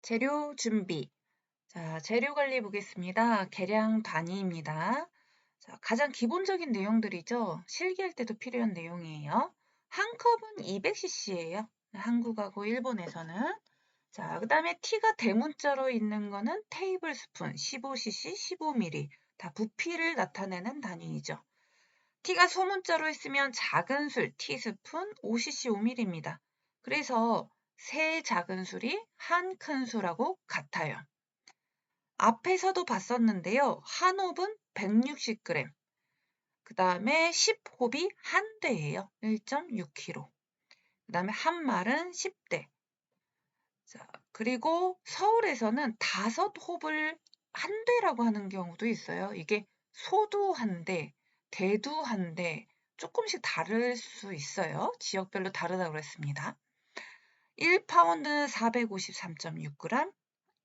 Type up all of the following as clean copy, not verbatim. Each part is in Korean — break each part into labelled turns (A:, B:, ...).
A: 재료 준비. 자, 재료 관리 보겠습니다. 계량 단위입니다. 자, 가장 기본적인 내용들이죠. 실기할 때도 필요한 내용이에요. 한 컵은 200cc예요. 한국하고 일본에서는. 자, 그 다음에 T가 대문자로 있는 거는 테이블 스푼 15cc, 15ml. 다 부피를 나타내는 단위이죠. T가 소문자로 있으면 작은 술 티스푼 5cc, 5ml입니다. 그래서 세 작은 술이 한 큰 술하고 같아요. 앞에서도 봤었는데요. 한 홉은 160g, 그 다음에 10홉이 한 대예요. 1.6kg. 그 다음에 한 말은 10대. 자, 그리고 서울에서는 5홉을 한 대라고 하는 경우도 있어요. 이게 소도 한 대, 대도 한 대, 조금씩 다를 수 있어요. 지역별로 다르다고 그랬습니다. 1파운드는 453.6g,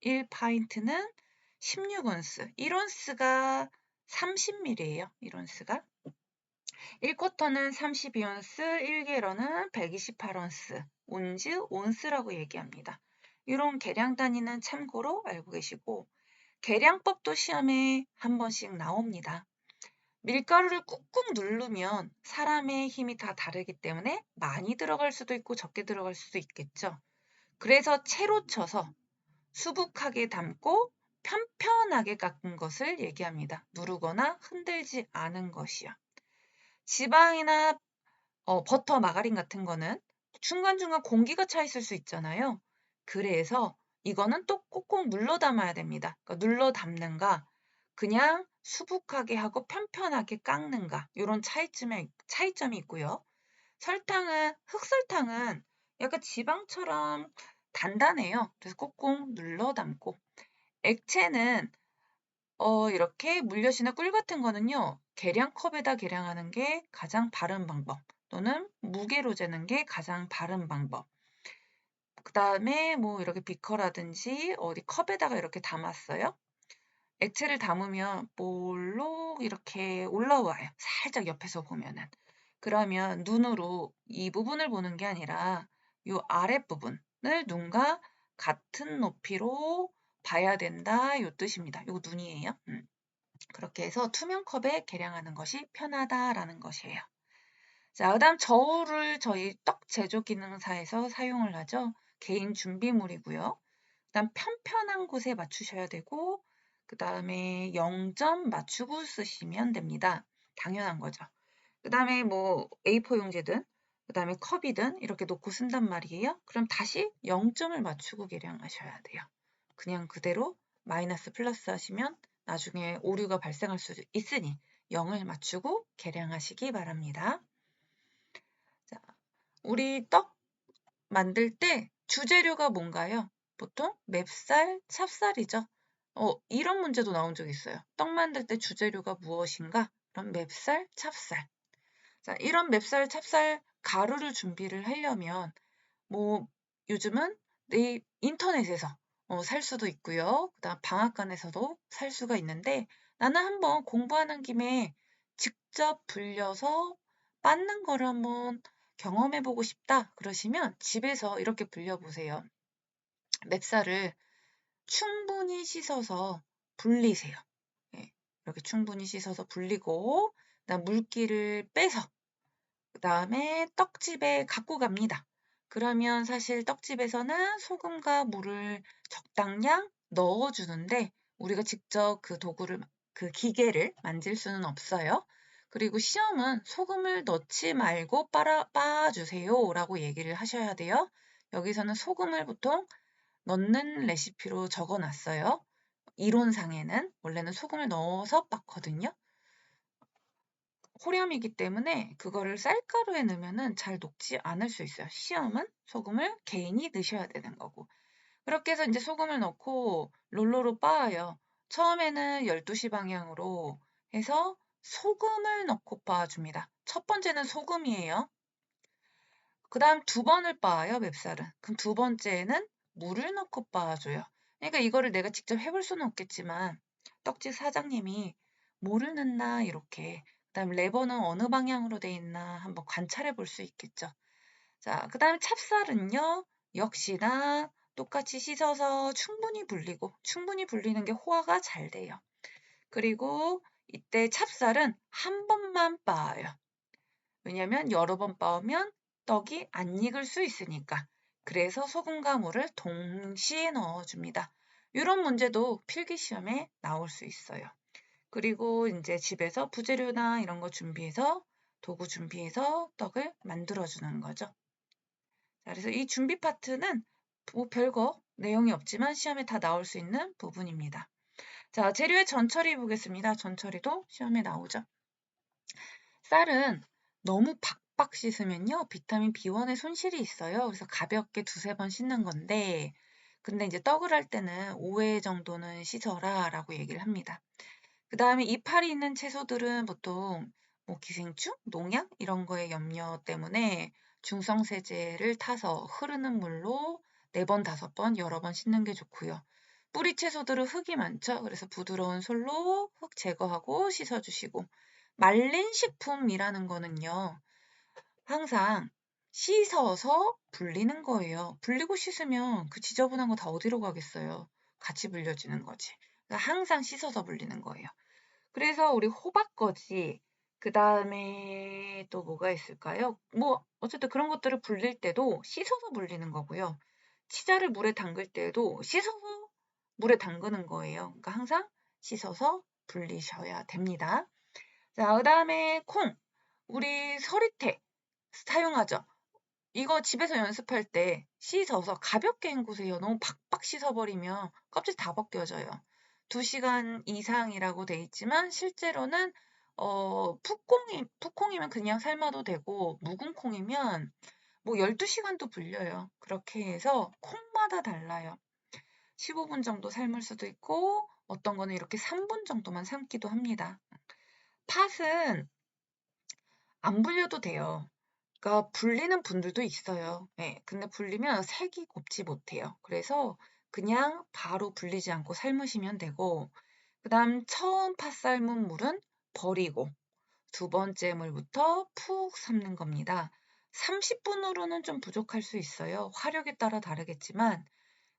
A: 1파인트는 16온스, 1온스가 30ml예요. 1온스가. 1쿼터는 32온스, 1개런은 128온스, 온즈, 온스라고 얘기합니다. 이런 계량 단위는 참고로 알고 계시고, 계량법도 시험에 한 번씩 나옵니다. 밀가루를 꾹꾹 누르면 사람의 힘이 다 다르기 때문에 많이 들어갈 수도 있고 적게 들어갈 수도 있겠죠. 그래서 채로 쳐서 수북하게 담고 편편하게 깎은 것을 얘기합니다. 누르거나 흔들지 않은 것이요. 지방이나 버터, 마가린 같은 거는 중간중간 공기가 차 있을 수 있잖아요. 그래서 이거는 또 꼭꼭 눌러 담아야 됩니다. 그러니까 눌러 담는가, 그냥 수북하게 하고 편편하게 깎는가, 이런 차이점이 있고요. 흑설탕은 약간 지방처럼 단단해요. 그래서 꼭꼭 눌러 담고, 액체는 이렇게 물엿이나 꿀 같은 거는요, 계량컵에다 계량하는 게 가장 바른 방법, 또는 무게로 재는 게 가장 바른 방법. 그 다음에 뭐 이렇게 비커라든지 어디 컵에다가 이렇게 담았어요. 액체를 담으면 볼록 이렇게 올라와요. 살짝 옆에서 보면은. 그러면 눈으로 이 부분을 보는 게 아니라 이 아랫부분을 눈과 같은 높이로 봐야 된다, 이 뜻입니다. 이거 눈이에요. 그렇게 해서 투명 컵에 계량하는 것이 편하다라는 것이에요. 자, 그다음 저울을 저희 떡 제조 기능사에서 사용을 하죠. 개인 준비물이고요. 그다음 편편한 곳에 맞추셔야 되고, 그다음에 0점 맞추고 쓰시면 됩니다. 당연한 거죠. 그다음에 뭐 A4 용지든 그다음에 컵이든 이렇게 놓고 쓴단 말이에요. 그럼 다시 0점을 맞추고 계량하셔야 돼요. 그냥 그대로 마이너스 플러스 하시면 나중에 오류가 발생할 수 있으니 0을 맞추고 계량하시기 바랍니다. 자, 우리 떡 만들 때 주재료가 뭔가요? 보통 맵쌀, 찹쌀이죠. 이런 문제도 나온 적이 있어요. 떡 만들 때 주재료가 무엇인가? 그럼 맵쌀, 찹쌀. 자, 이런 맵쌀, 찹쌀 가루를 준비를 하려면 뭐 요즘은 인터넷에서 살 수도 있고요. 그다음 방앗간에서도 살 수가 있는데, 나는 한번 공부하는 김에 직접 불려서 빻는 거를 한번 경험해 보고 싶다 그러시면 집에서 이렇게 불려보세요. 맵쌀을 충분히 씻어서 불리세요. 예, 이렇게 충분히 씻어서 불리고, 그다음 물기를 빼서 그다음에 떡집에 갖고 갑니다. 그러면 사실 떡집에서는 소금과 물을 적당량 넣어주는데, 우리가 직접 그 기계를 만질 수는 없어요. 그리고 시험은 소금을 넣지 말고 빻아주세요 라고 얘기를 하셔야 돼요. 여기서는 소금을 보통 넣는 레시피로 적어놨어요. 이론상에는 원래는 소금을 넣어서 빻거든요. 호렴이기 때문에 그거를 쌀가루에 넣으면 잘 녹지 않을 수 있어요. 시험은 소금을 개인이 넣으셔야 되는 거고. 그렇게 해서 이제 소금을 넣고 롤러로 빻아요. 처음에는 12시 방향으로 해서 소금을 넣고 빻아줍니다. 첫 번째는 소금이에요. 그 다음 두 번을 빻아요, 맵쌀은. 그럼 두 번째에는 물을 넣고 빻아줘요. 그러니까 이거를 내가 직접 해볼 수는 없겠지만 떡집 사장님이 뭐를 넣나 이렇게, 그다음 레버는 어느 방향으로 돼 있나 한번 관찰해 볼 수 있겠죠. 자, 그다음에 찹쌀은요, 역시나 똑같이 씻어서 충분히 불리고 충분히 불리는 게 호화가 잘 돼요. 그리고 이때 찹쌀은 한 번만 빻아요. 왜냐면 여러 번 빻으면 떡이 안 익을 수 있으니까. 그래서 소금과 물을 동시에 넣어줍니다. 이런 문제도 필기시험에 나올 수 있어요. 그리고 이제 집에서 부재료나 이런 거 준비해서 도구 준비해서 떡을 만들어주는 거죠. 자, 그래서 이 준비 파트는 뭐 별거 내용이 없지만 시험에 다 나올 수 있는 부분입니다. 자, 재료의 전처리 보겠습니다. 전처리도 시험에 나오죠. 쌀은 너무 박박 씻으면요, 비타민 B1의 손실이 있어요. 그래서 가볍게 두세 번 씻는 건데, 근데 이제 떡을 할 때는 5회 정도는 씻어라 라고 얘기를 합니다. 그 다음에 이파리 있는 채소들은 보통 뭐 기생충, 농약 이런 거에 염려 때문에 중성세제를 타서 흐르는 물로 4번, 5번 여러 번 씻는 게 좋고요. 뿌리 채소들은 흙이 많죠. 그래서 부드러운 솔로 흙 제거하고 씻어주시고, 말린 식품이라는 거는요, 항상 씻어서 불리는 거예요. 불리고 씻으면 그 지저분한 거 다 어디로 가겠어요? 같이 불려지는 거지. 그러니까 항상 씻어서 불리는 거예요. 그래서 우리 호박거지, 그 다음에 또 뭐가 있을까요? 뭐 어쨌든 그런 것들을 불릴 때도 씻어서 불리는 거고요. 치자를 물에 담글 때도 씻어서 물에 담그는 거예요. 그러니까 항상 씻어서 불리셔야 됩니다. 자, 그 다음에 콩. 우리 서리태 사용하죠. 이거 집에서 연습할 때 씻어서 가볍게 헹구세요. 너무 팍팍 씻어버리면 껍질 다 벗겨져요. 2시간 이상이라고 돼 있지만 실제로는 풋콩이면 그냥 삶아도 되고 묵은 콩이면 뭐 12시간도 불려요. 그렇게 해서 콩마다 달라요. 15분 정도 삶을 수도 있고 어떤 거는 이렇게 3분 정도만 삶기도 합니다. 팥은 안 불려도 돼요. 그러니까 불리는 분들도 있어요. 네, 근데 불리면 색이 곱지 못해요. 그래서 그냥 바로 불리지 않고 삶으시면 되고, 그 다음 처음 팥 삶은 물은 버리고, 두 번째 물부터 푹 삶는 겁니다. 30분으로는 좀 부족할 수 있어요. 화력에 따라 다르겠지만,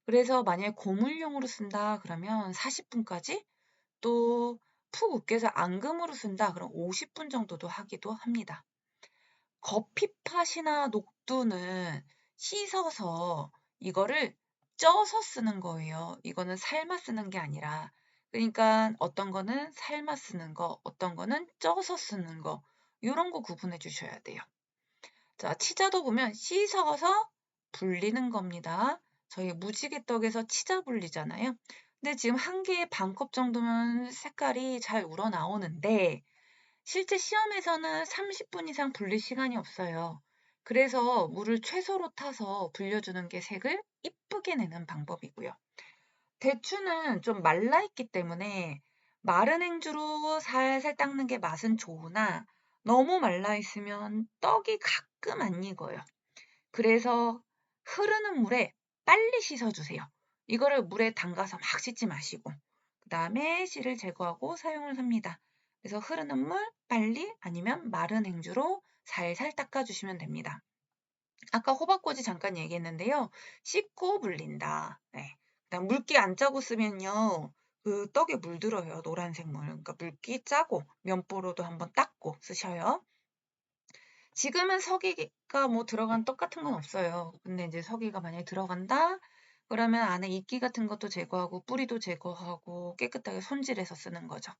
A: 그래서 만약에 고물용으로 쓴다 그러면 40분까지, 또 푹 으깨서 앙금으로 쓴다 그럼 50분 정도도 하기도 합니다. 커피팥이나 녹두는 씻어서 이거를 쪄서 쓰는 거예요. 이거는 삶아 쓰는 게 아니라. 그러니까 어떤 거는 삶아 쓰는 거, 어떤 거는 쪄서 쓰는 거, 이런 거 구분해 주셔야 돼요. 자, 치자도 보면 씻어서 불리는 겁니다. 저희 무지개떡에서 치자 불리잖아요. 근데 지금 한 개에 반 컵 정도면 색깔이 잘 우러나오는데 실제 시험에서는 30분 이상 불릴 시간이 없어요. 그래서 물을 최소로 타서 불려주는 게 색을 이쁘게 내는 방법이고요. 대추는 좀 말라있기 때문에 마른 행주로 살살 닦는 게 맛은 좋으나 너무 말라있으면 떡이 가끔 안 익어요. 그래서 흐르는 물에 빨리 씻어주세요. 이거를 물에 담가서 막 씻지 마시고 그 다음에 씨를 제거하고 사용을 합니다. 그래서 흐르는 물 빨리 아니면 마른 행주로 살살 닦아주시면 됩니다. 아까 호박꼬지 잠깐 얘기했는데요. 씻고 불린다. 네. 그다음 물기 안 짜고 쓰면요. 그 떡에 물들어요. 노란색 물. 그러니까 물기 짜고 면보로도 한번 닦고 쓰셔요. 지금은 서기가 뭐 들어간 떡 같은 건 없어요. 근데 이제 서기가 만약에 들어간다? 그러면 안에 이끼 같은 것도 제거하고 뿌리도 제거하고 깨끗하게 손질해서 쓰는 거죠.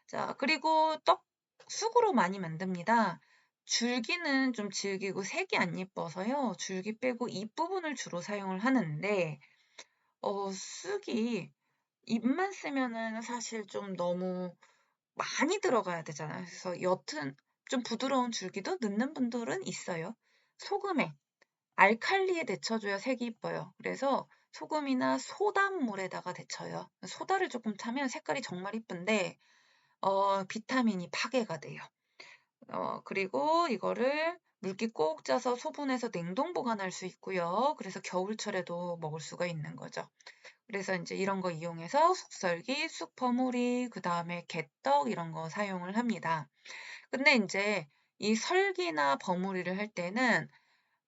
A: 자, 그리고 떡 쑥으로 많이 만듭니다. 줄기는 좀 질기고 색이 안 예뻐서요. 줄기 빼고 잎 부분을 주로 사용을 하는데 쑥이 잎만 쓰면은 사실 좀 너무 많이 들어가야 되잖아요. 그래서 옅은 좀 부드러운 줄기도 넣는 분들은 있어요. 소금에 알칼리에 데쳐줘야 색이 이뻐요. 그래서 소금이나 소단물에다가 데쳐요. 소다를 조금 타면 색깔이 정말 이쁜데 비타민이 파괴가 돼요. 그리고 이거를 물기 꼭 짜서 소분해서 냉동 보관할 수 있고요. 그래서 겨울철에도 먹을 수가 있는 거죠. 그래서 이제 이런 거 이용해서 숙설기, 쑥버무리, 그 다음에 개떡 이런 거 사용을 합니다. 근데 이제 이 설기나 버무리를 할 때는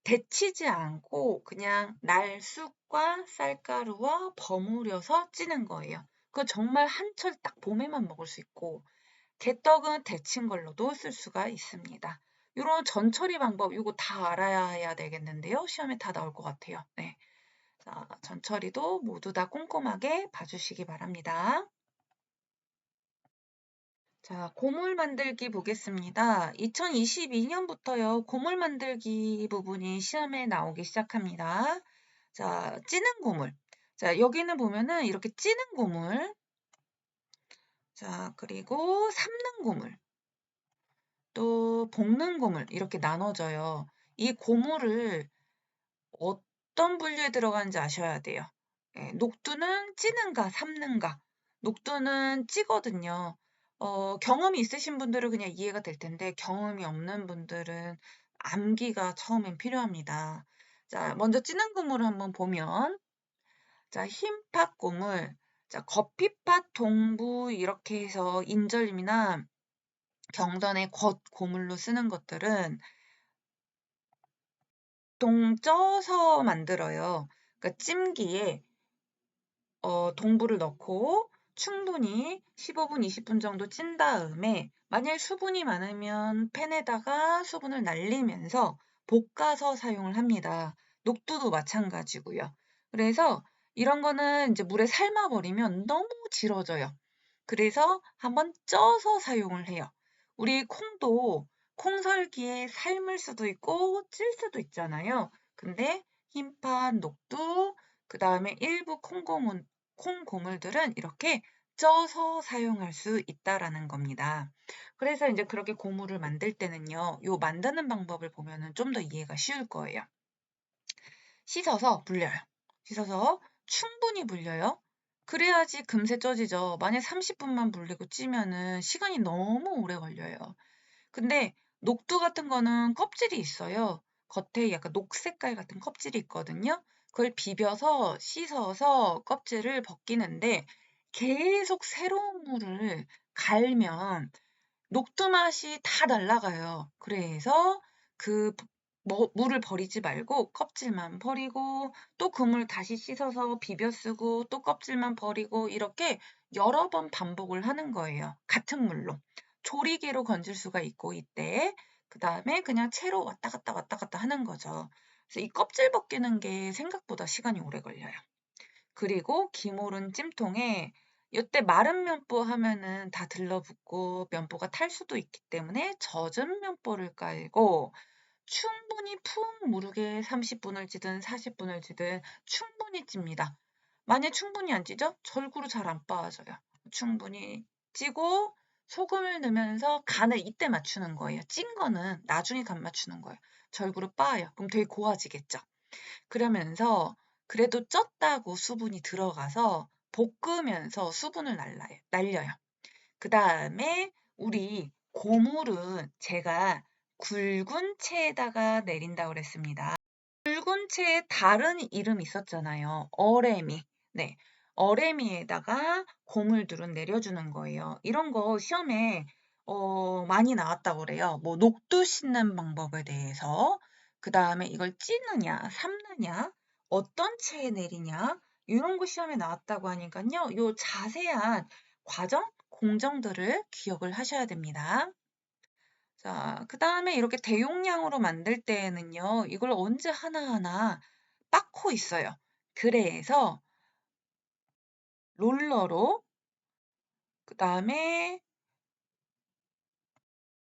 A: 데치지 않고 그냥 날쑥과 쌀가루와 버무려서 찌는 거예요. 그거 정말 한철 딱 봄에만 먹을 수 있고 개떡은 데친 걸로도 쓸 수가 있습니다. 이런 전처리 방법 이거 다 알아야 되겠는데요. 시험에 다 나올 것 같아요. 네. 자, 전처리도 모두 다 꼼꼼하게 봐주시기 바랍니다. 자, 고물 만들기 보겠습니다. 2022년부터요, 고물 만들기 부분이 시험에 나오기 시작합니다. 자, 찌는 고물. 자, 여기는 보면은 이렇게 찌는 고물. 자, 그리고 삶는 고물. 또 볶는 고물. 이렇게 나눠져요. 이 고물을 어떤 분류에 들어가는지 아셔야 돼요. 예, 녹두는 찌는가, 삶는가. 녹두는 찌거든요. 경험이 있으신 분들은 그냥 이해가 될 텐데 경험이 없는 분들은 암기가 처음엔 필요합니다. 자, 먼저 찌는 고물을 한번 보면 자, 흰팥 고물, 자, 거피팥, 동부 이렇게 해서 인절미나 경전의 겉 고물로 쓰는 것들은 보통 쪄서 만들어요. 그러니까 찜기에 동부를 넣고 충분히 15분, 20분 정도 찐 다음에 만약 수분이 많으면 팬에다가 수분을 날리면서 볶아서 사용을 합니다. 녹두도 마찬가지고요. 그래서 이런 거는 이제 물에 삶아버리면 너무 질어져요. 그래서 한번 쪄서 사용을 해요. 우리 콩도 콩설기에 삶을 수도 있고 찔 수도 있잖아요. 근데 흰팥, 녹두, 그 다음에 일부 콩고물들은 이렇게 쪄서 사용할 수 있다라는 겁니다. 그래서 이제 그렇게 고물을 만들 때는요, 요 만드는 방법을 보면은 좀 더 이해가 쉬울 거예요. 씻어서 불려요. 씻어서 충분히 불려요. 그래야지 금세 쪄지죠. 만약 30분만 불리고 찌면은 시간이 너무 오래 걸려요. 근데 녹두 같은 거는 껍질이 있어요. 겉에 약간 녹색깔 같은 껍질이 있거든요. 그걸 비벼서 씻어서 껍질을 벗기는데 계속 새로운 물을 갈면 녹두 맛이 다 날아가요. 그래서 그 물을 버리지 말고 껍질만 버리고 또 그 물 다시 씻어서 비벼 쓰고 또 껍질만 버리고 이렇게 여러 번 반복을 하는 거예요. 같은 물로. 조리개로 건질 수가 있고 이때 그 다음에 그냥 채로 왔다 갔다 하는 거죠. 그래서 이 껍질 벗기는 게 생각보다 시간이 오래 걸려요. 그리고 기모른 찜통에 이때 마른 면보 하면은 다 들러붙고 면보가 탈 수도 있기 때문에 젖은 면보를 깔고 충분히 푹 무르게 30분을 찌든 40분을 찌든 충분히 찝니다. 만약 충분히 안 찌죠? 절구로 잘 안 빠져요. 충분히 찌고 소금을 넣으면서 간을 이때 맞추는 거예요. 찐 거는 나중에 간 맞추는 거예요. 절구로 빻아요. 그럼 되게 고와지겠죠? 그러면서 그래도 쪘다고 수분이 들어가서 볶으면서 수분을 날려요. 그 다음에 우리 고물은 제가 굵은 채에다가 내린다고 그랬습니다. 굵은 채에 다른 이름이 있었잖아요. 어레미. 네. 어레미에다가 고물들은 내려주는 거예요. 이런 거 시험에 많이 나왔다고 그래요. 뭐 녹두 씻는 방법에 대해서, 그 다음에 이걸 찌느냐, 삶느냐, 어떤 채에 내리냐, 이런 거 시험에 나왔다고 하니까요. 요 자세한 과정, 공정들을 기억을 하셔야 됩니다. 자, 그 다음에 이렇게 대용량으로 만들 때에는요, 이걸 언제 하나하나 빻고 있어요. 그래서 롤러로, 그 다음에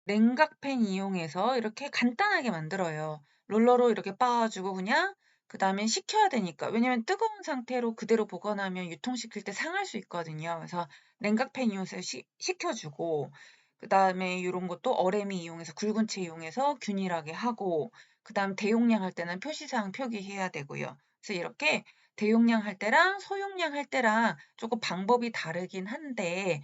A: 냉각팬 이용해서 이렇게 간단하게 만들어요. 롤러로 이렇게 빻아주고 그냥 그 다음에 식혀야 되니까. 왜냐면 뜨거운 상태로 그대로 보관하면 유통시킬 때 상할 수 있거든요. 그래서 냉각팬 이용해서 식혀주고 그 다음에 이런 것도 어레미 이용해서 굵은 채 이용해서 균일하게 하고 그 다음 대용량 할 때는 표시사항 표기해야 되고요. 그래서 이렇게 대용량 할 때랑 소용량 할 때랑 조금 방법이 다르긴 한데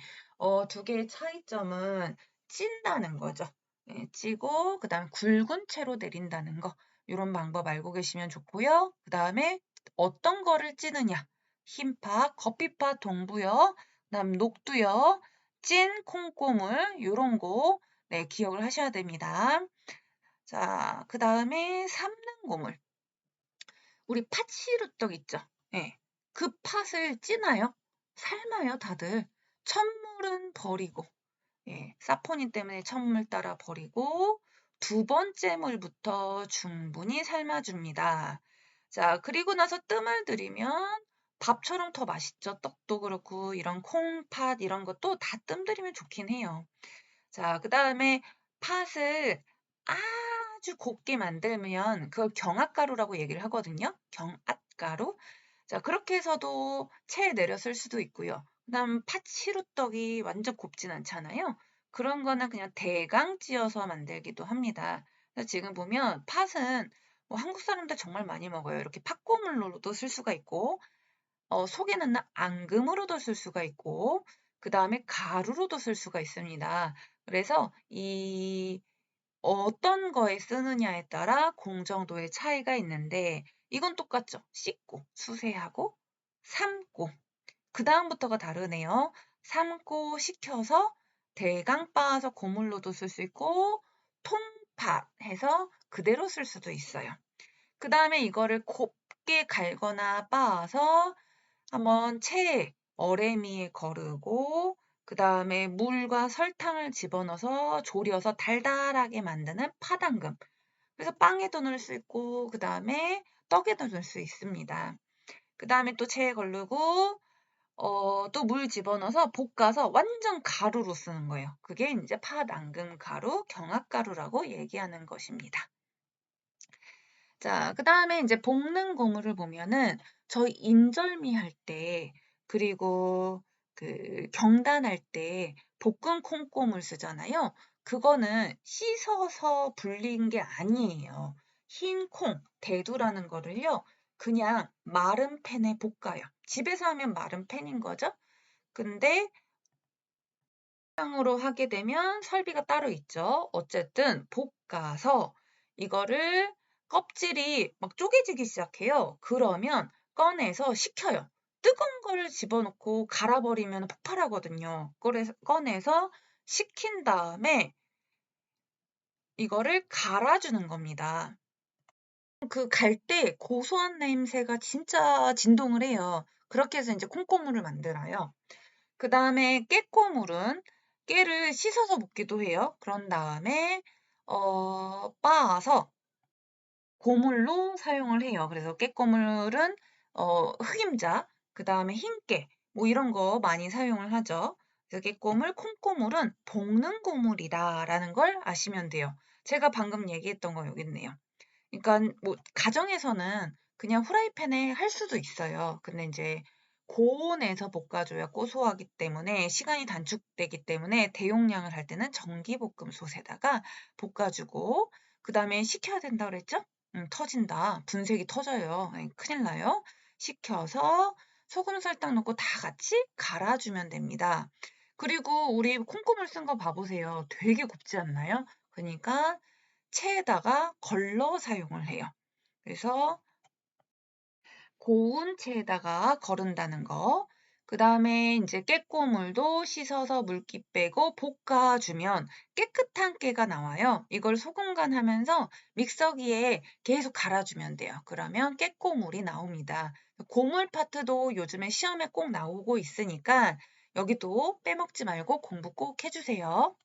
A: 두 개의 차이점은 찐다는 거죠. 네, 찌고 그다음 굵은 채로 내린다는 거. 이런 방법 알고 계시면 좋고요. 그다음에 어떤 거를 찌느냐. 흰파, 커피파, 동부요. 그다음 녹두요. 찐 콩고물 이런 거 네, 기억을 하셔야 됩니다. 자, 그 다음에 삶는 고물. 우리 팥시루떡 있죠? 예. 그 팥을 찌나요? 삶아요, 다들. 첫물은 버리고, 예. 사포닌 때문에 첫물 따라 버리고, 두 번째 물부터 충분히 삶아줍니다. 자, 그리고 나서 뜸을 들이면 밥처럼 더 맛있죠. 떡도 그렇고, 이런 콩팥 이런 것도 다 뜸 들이면 좋긴 해요. 자, 그 다음에 팥을 아주 곱게 만들면 그걸 경압가루라고 얘기를 하거든요. 경압가루. 자, 그렇게 해서도 체에 내려 쓸 수도 있고요. 그다음 팥 시루떡이 완전 곱진 않잖아요. 그런 거는 그냥 대강 찧어서 만들기도 합니다. 그래서 지금 보면 팥은 뭐 한국 사람들 정말 많이 먹어요. 이렇게 팥고물로도 쓸 수가 있고, 속에 넣는 앙금으로도 쓸 수가 있고, 그 다음에 가루로도 쓸 수가 있습니다. 그래서 이 어떤 거에 쓰느냐에 따라 공정도의 차이가 있는데 이건 똑같죠. 씻고, 수세하고, 삶고, 그 다음부터가 다르네요. 삶고, 식혀서 대강 빻아서 고물로도 쓸 수 있고 통팥 해서 그대로 쓸 수도 있어요. 그 다음에 이거를 곱게 갈거나 빻아서 한번 체에 어레미에 거르고 그 다음에 물과 설탕을 집어넣어서 졸여서 달달하게 만드는 파당금. 그래서 빵에도 넣을 수 있고 그 다음에 떡에도 넣을 수 있습니다. 그 다음에 또 체에 걸르고 또 물 집어넣어서 볶아서 완전 가루로 쓰는 거예요. 그게 이제 파당금 가루, 경합가루라고 얘기하는 것입니다. 자, 그 다음에 이제 볶는 고물을 보면은 저희 인절미 할 때, 그리고 그 경단할 때 볶은 콩고물 쓰잖아요. 그거는 씻어서 불린 게 아니에요. 흰 콩, 대두라는 거를요, 그냥 마른 팬에 볶아요. 집에서 하면 마른 팬인 거죠. 근데 으로 하게 되면 설비가 따로 있죠. 어쨌든 볶아서 이거를 껍질이 막 쪼개지기 시작해요. 그러면 꺼내서 식혀요. 뜨거운 거를 집어넣고 갈아버리면 폭발하거든요. 그래서 꺼내서 식힌 다음에 이거를 갈아주는 겁니다. 그 갈 때 고소한 냄새가 진짜 진동을 해요. 그렇게 해서 이제 콩고물을 만들어요. 그 다음에 깨꼬물은 깨를 씻어서 볶기도 해요. 그런 다음에 빻아서 고물로 사용을 해요. 그래서 깨꼬물은 흑임자, 그 다음에 흰깨 뭐 이런 거 많이 사용을 하죠. 그래서 깨꼬물, 콩고물은 볶는 고물이다라는 걸 아시면 돼요. 제가 방금 얘기했던 거 여기 있네요. 그러니까 뭐 가정에서는 그냥 후라이팬에 할 수도 있어요. 근데 이제 고온에서 볶아줘야 고소하기 때문에 시간이 단축되기 때문에 대용량을 할 때는 전기볶음솥에다가 볶아주고 그 다음에 식혀야 된다 그랬죠? 터진다. 분색이 터져요. 큰일 나요. 식혀서 소금, 설탕 넣고 다 같이 갈아주면 됩니다. 그리고 우리 콩고물 쓴 거 봐보세요. 되게 곱지 않나요? 그러니까 체에다가 걸러 사용을 해요. 그래서 고운 체에다가 거른다는 거. 그 다음에 이제 깨꼬물도 씻어서 물기 빼고 볶아주면 깨끗한 깨가 나와요. 이걸 소금간 하면서 믹서기에 계속 갈아주면 돼요. 그러면 깨꼬물이 나옵니다. 고물 파트도 요즘에 시험에 꼭 나오고 있으니까 여기도 빼먹지 말고 공부 꼭 해주세요.